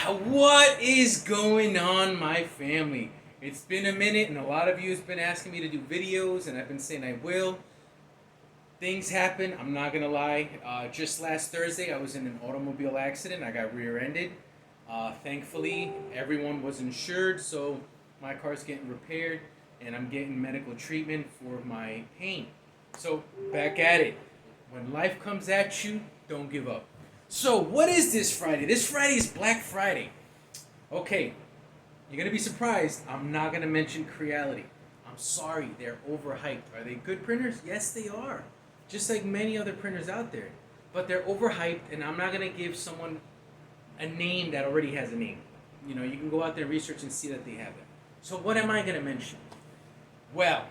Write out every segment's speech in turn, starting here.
What is going on, my family? It's been a minute, and a lot of you has been asking me to do videos, and I've been saying I will. Things happen. I'm not gonna lie. Just last Thursday, I was in an automobile accident. I got rear-ended. Thankfully, everyone was insured, so my car's getting repaired, and I'm getting medical treatment for my pain. So back at it. When life comes at you, don't give up. So, what is this Friday? This Friday is Black Friday. Okay, you're going to be surprised. I'm not going to mention Creality. I'm sorry, they're overhyped. Are they good printers? Yes, they are. Just like many other printers out there. But they're overhyped, and I'm not going to give someone a name that already has a name. You know, you can go out there and research and see that they have it. So, what am I going to mention? Well,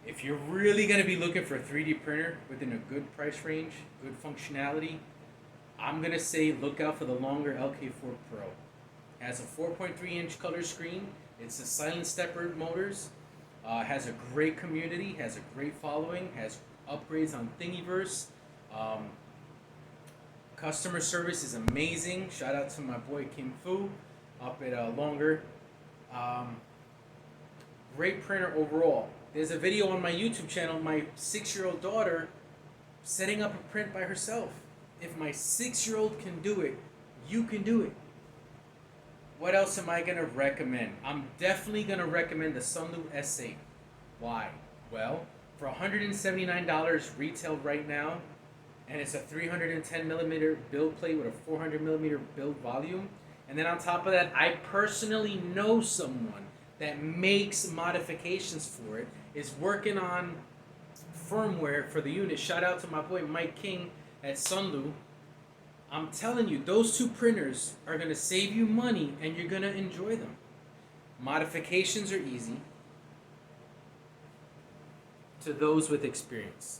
if you're really going to be looking for a 3D printer within a good price range, good functionality, I'm going to say look out for the longer LK4 Pro. It has a 4.3-inch color screen. It's a silent stepper motors. Has a great community, has a great following, has upgrades on Thingiverse. Customer service is amazing. Shout out to my boy Kim Fu up at Longer. Great printer overall. There's a video on my YouTube channel, my 6-year-old daughter setting up a print by herself. If my 6-year-old can do it, you can do it. What else am I going to recommend? I'm definitely going to recommend the Sunlu S8. Why? Well, for $179 retail right now, and it's a 310 millimeter build plate with a 400 millimeter build volume. And then on top of that, I personally know someone that makes modifications for it, is working on firmware for the unit. Shout out to my boy Mike King at Sunlu. I'm telling you, those two printers are going to save you money and you're going to enjoy them. Modifications are easy to those with experience.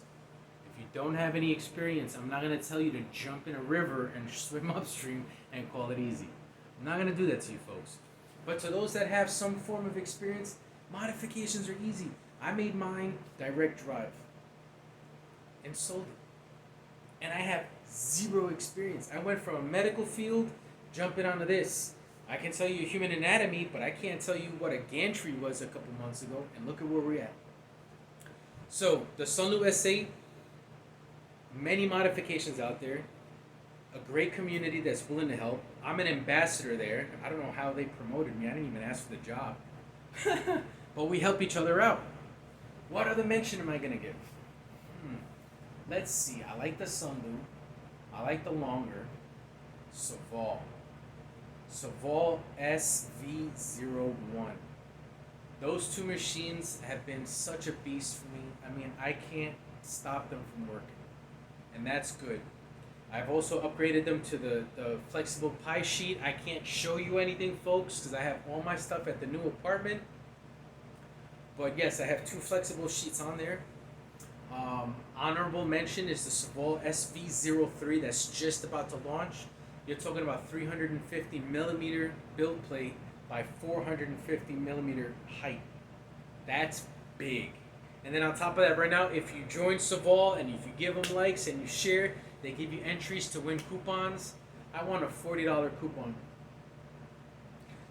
If you don't have any experience, I'm not going to tell you to jump in a river and swim upstream and call it easy. I'm not going to do that to you folks. But to those that have some form of experience, modifications are easy. I made mine direct drive and sold it. And I have zero experience. I went from a medical field, jumping onto this. I can tell you human anatomy, but I can't tell you what a gantry was a couple months ago, and look at where we're at. So, the Sunlu S8, many modifications out there, a great community that's willing to help. I'm an ambassador there. I don't know how they promoted me. I didn't even ask for the job. But we help each other out. What other mention am I going to give? Let's see. I like the Sunlu. I like the Longer. Saval SV01. Those two machines have been such a beast for me. I mean, I can't stop them from working. And that's good. I've also upgraded them to the flexible pie sheet. I can't show you anything, folks, because I have all my stuff at the new apartment. But yes, I have 2 flexible sheets on there. Honorable mention is the Saval SV03 that's just about to launch. You're talking about 350 millimeter build plate by 450 millimeter height. That's big. And then on top of that, right now, if you join Saval and if you give them likes and you share, they give you entries to win coupons. I won a $40 coupon.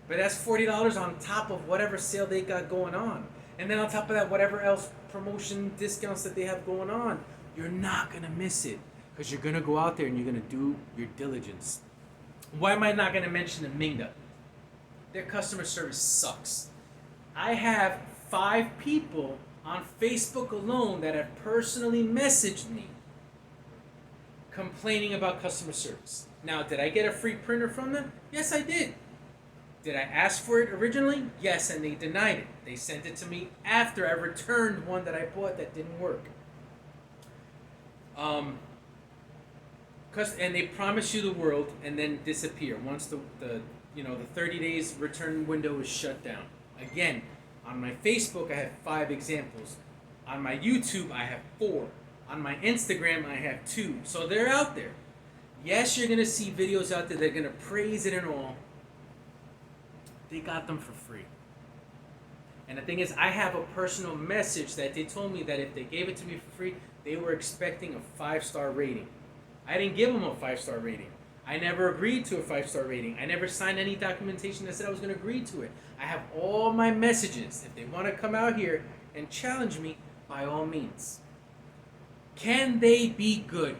But that's $40 on top of whatever sale they got going on. And then on top of that, whatever else promotion discounts that they have going on, you're not going to miss it because you're going to go out there and you're going to do your diligence. Why am I not going to mention the Mingda? Their customer service sucks. I have 5 people on Facebook alone that have personally messaged me complaining about customer service. Now, did I get a free printer from them? Yes, I did. Did I ask for it originally? Yes, and they denied it. They sent it to me after I returned one that I bought that didn't work. And they promise you the world and then disappear once the 30 days return window is shut down. Again, on my Facebook I have 5 examples. On my YouTube I have 4. On my Instagram I have 2. So they're out there. Yes, you're gonna see videos out there that are gonna praise it and all. They got them for free. And the thing is, I have a personal message that they told me that if they gave it to me for free, they were expecting a 5-star rating. I didn't give them a 5-star rating. I never agreed to a 5-star rating. I never signed any documentation that said I was going to agree to it. I have all my messages. If they want to come out here and challenge me, by all means. Can they be good?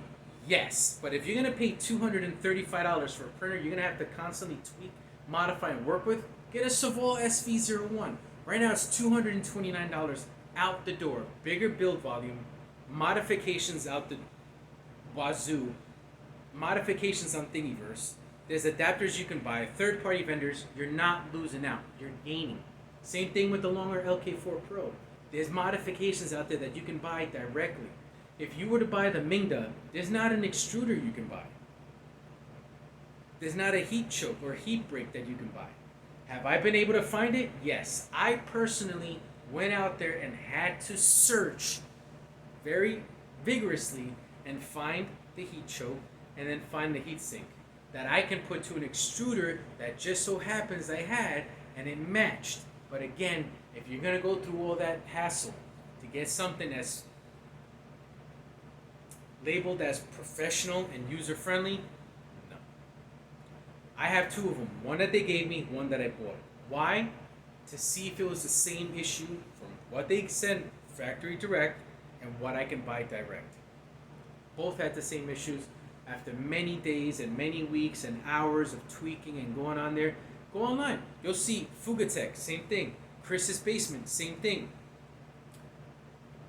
Yes. But if you're going to pay $235 for a printer you're going to have to constantly tweak, modify, and work with, get a Saval SV01. Right now it's $229 out the door. Bigger build volume, modifications out the wazoo, modifications on Thingiverse. There's adapters you can buy, third-party vendors. You're not losing out. You're gaining. Same thing with the longer LK4 Pro. There's modifications out there that you can buy directly. If you were to buy the Mingda, there's not an extruder you can buy. There's not a heat choke or heat break that you can buy. Have I been able to find it? Yes. I personally went out there and had to search very vigorously and find the heat choke and then find the heat sink that I can put to an extruder that just so happens I had and it matched. But again, if you're going to go through all that hassle to get something that's labeled as professional and user-friendly, no. I have two of them. One that they gave me, one that I bought. Why? To see if it was the same issue from what they sent factory direct and what I can buy direct. Both had the same issues. After many days and many weeks and hours of tweaking and going on there, go online. You'll see Fugatech, same thing. Chris's Basement, same thing.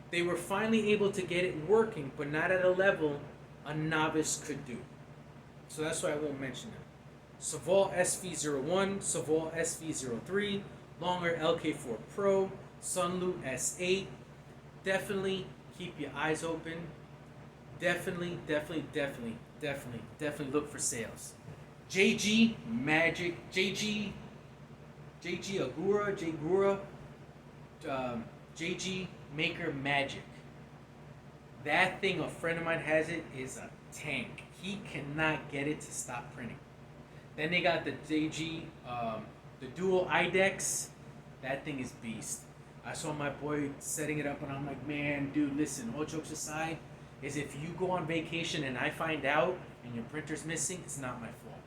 They were finally able to get it working, but not at a level a novice could do. So that's why I won't mention them. Saval SV01, Saval SV03, longer LK4 Pro, Sunlu S8. Definitely keep your eyes open. Definitely look for sales. JG Magic, JG Agura, JG Maker Magic. That thing, a friend of mine has it, is a tank. He cannot get it to stop printing. Then they got the JG, the dual IDEX. That thing is beast. I saw my boy setting it up and I'm like, man, dude, listen, all jokes aside, is if you go on vacation and I find out and your printer's missing, it's not my fault.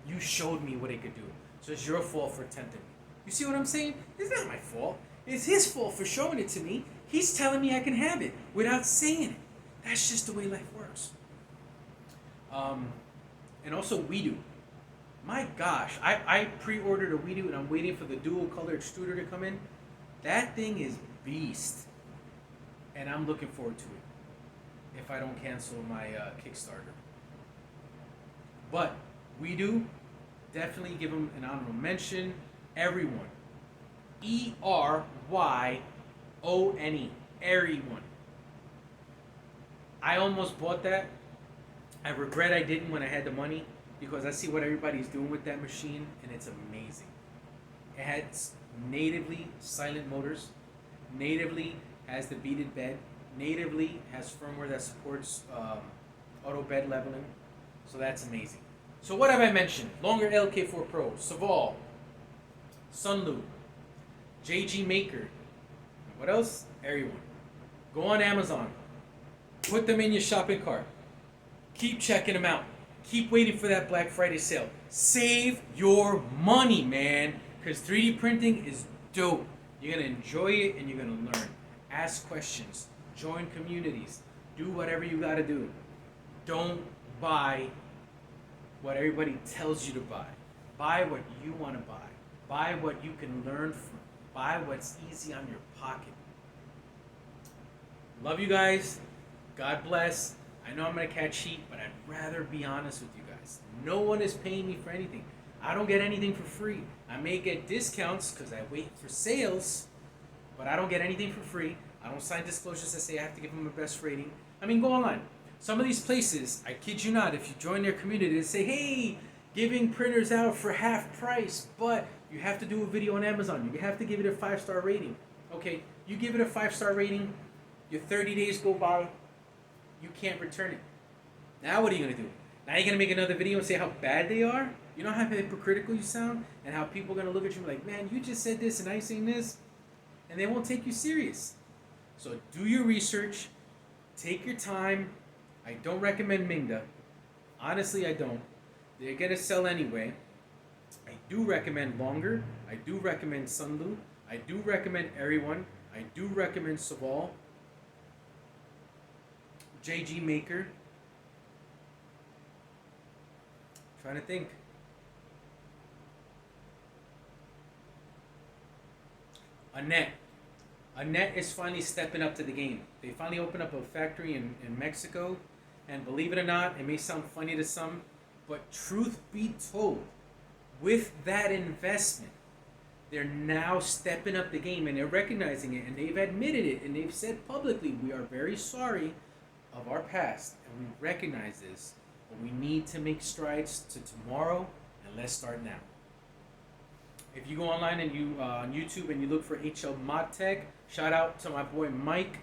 You showed me what it could do. So it's your fault for tempting me. You see what I'm saying? It's not my fault. It's his fault for showing it to me. He's telling me I can have it without saying it. That's just the way life works. And also WeDo. My gosh, I pre-ordered a WeDo and I'm waiting for the dual color extruder to come in. That thing is beast. And I'm looking forward to it if I don't cancel my Kickstarter. But WeDo, definitely give them an honorable mention. Everyone. Eryone. Everyone. I almost bought that. I regret I didn't when I had the money because I see what everybody's doing with that machine and it's amazing. It has natively silent motors, natively has the beaded bed, natively has firmware that supports auto bed leveling, so that's amazing. So what have I mentioned? Longer LK4 Pro, Saval, Sunlu, JG Maker, what else? Everyone. Go on Amazon, put them in your shopping cart, keep checking them out, keep waiting for that Black Friday sale. Save your money, man, because 3D printing is dope. You're going to enjoy it and you're going to learn. Ask questions, join communities, do whatever you got to do. Don't buy what everybody tells you to buy. Buy what you want to buy. Buy what you can learn from. Buy what's easy on your pocket. Love you guys. God bless. I know I'm going to catch heat, but I'd rather be honest with you guys. No one is paying me for anything. I don't get anything for free. I may get discounts because I wait for sales, but I don't get anything for free. I don't sign disclosures that say I have to give them a best rating. I mean, go online. Some of these places, I kid you not, if you join their community, they say, hey, giving printers out for half price, but you have to do a video on Amazon. You have to give it a 5-star rating. Okay, you give it a 5-star rating, your 30 days go by, you can't return it. Now what are you going to do? Now you're going to make another video and say how bad they are? You know how hypocritical you sound? And how people are going to look at you like, man, you just said this and I saying this? And they won't take you serious. So do your research. Take your time. I don't recommend Mingda. Honestly, I don't. They're gonna sell anyway. I do recommend Longer. I do recommend Sunlu. I do recommend Everyone. I do recommend Saval. JG Maker. Trying to think. Annette. Annette is finally stepping up to the game. They finally opened up a factory in Mexico. And believe it or not, it may sound funny to some, but truth be told, with that investment, they're now stepping up the game and they're recognizing it and they've admitted it and they've said publicly, we are very sorry of our past and we recognize this, but we need to make strides to tomorrow and let's start now. If you go online and you on YouTube and you look for HL Mod Tech, shout out to my boy Mike,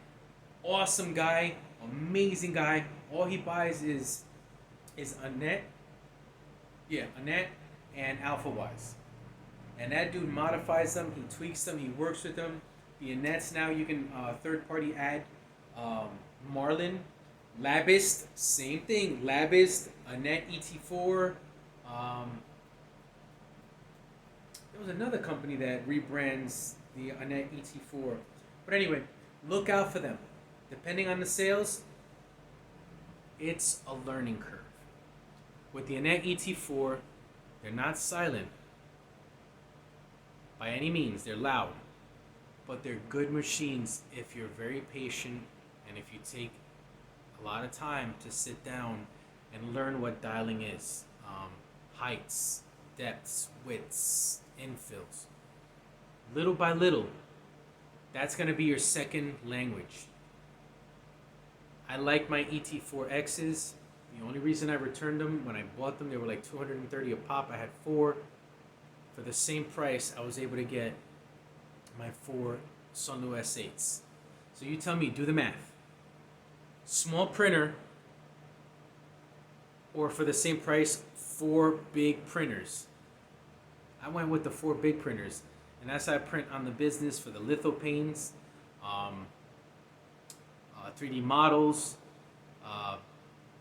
awesome guy, amazing guy. All he buys is Annette, Annette and Alpha Wise. And that dude modifies them, he tweaks them, he works with them. The Annettes now you can third party add Marlin, Labist, same thing. Labist, Annette ET4. There was another company that rebrands the Annette ET4. But anyway, look out for them. Depending on the sales, it's a learning curve. With the Annette ET4, they're not silent by any means. They're loud, but they're good machines if you're very patient and if you take a lot of time to sit down and learn what dialing is. Heights, depths, widths, infills. Little by little, that's going to be your second language. I like my ET4Xs. The only reason I returned them, when I bought them, they were like $230 a pop. I had 4. For the same price, I was able to get my 4 Sunlu S8s. So you tell me, do the math. Small printer, or for the same price, 4 big printers. I went with the 4 big printers, and that's how I print on the business for the litho panes, 3D models,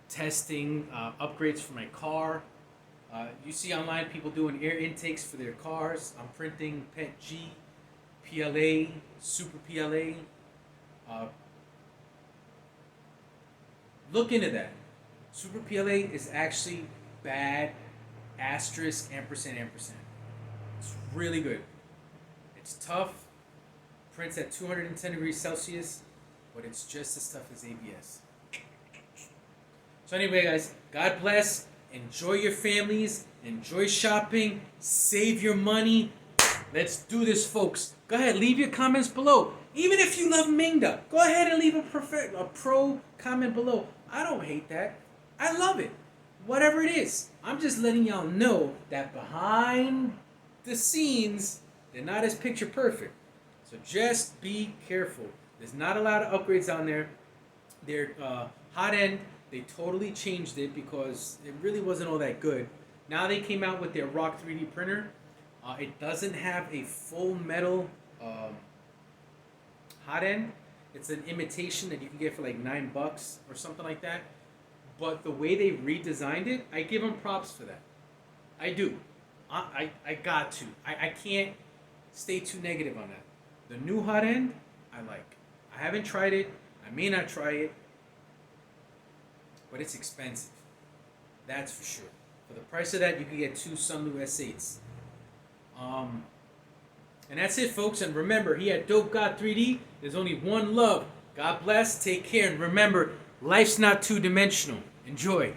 testing, upgrades for my car. You see online people doing air intakes for their cars. I'm printing PET G, PLA, Super PLA. Look into that. Super PLA is actually bad, asterisk, ampersand, ampersand. It's really good. It's tough, prints at 210 degrees Celsius, but it's just as tough as ABS. So anyway, guys, God bless. Enjoy your families. Enjoy shopping. Save your money. Let's do this, folks. Go ahead, leave your comments below. Even if you love Mingda, go ahead and leave a pro comment below. I don't hate that. I love it. Whatever it is. I'm just letting y'all know that behind the scenes, they're not as picture perfect. So just be careful. There's not a lot of upgrades on there. They're hot end. They totally changed it because it really wasn't all that good. Now they came out with their Rock 3D printer. It doesn't have a full metal hot end. It's an imitation that you can get for like $9 or something like that. But the way they redesigned it, I give them props for that. I do. I got to. I can't stay too negative on that. The new hot end, I like. I haven't tried it. I may not try it. But it's expensive. That's for sure. For the price of that, you can get 2 Sunlu S8s. And that's it, folks. And remember, here at Dope God 3D, there's only one love. God bless. Take care. And remember, life's not two-dimensional. Enjoy.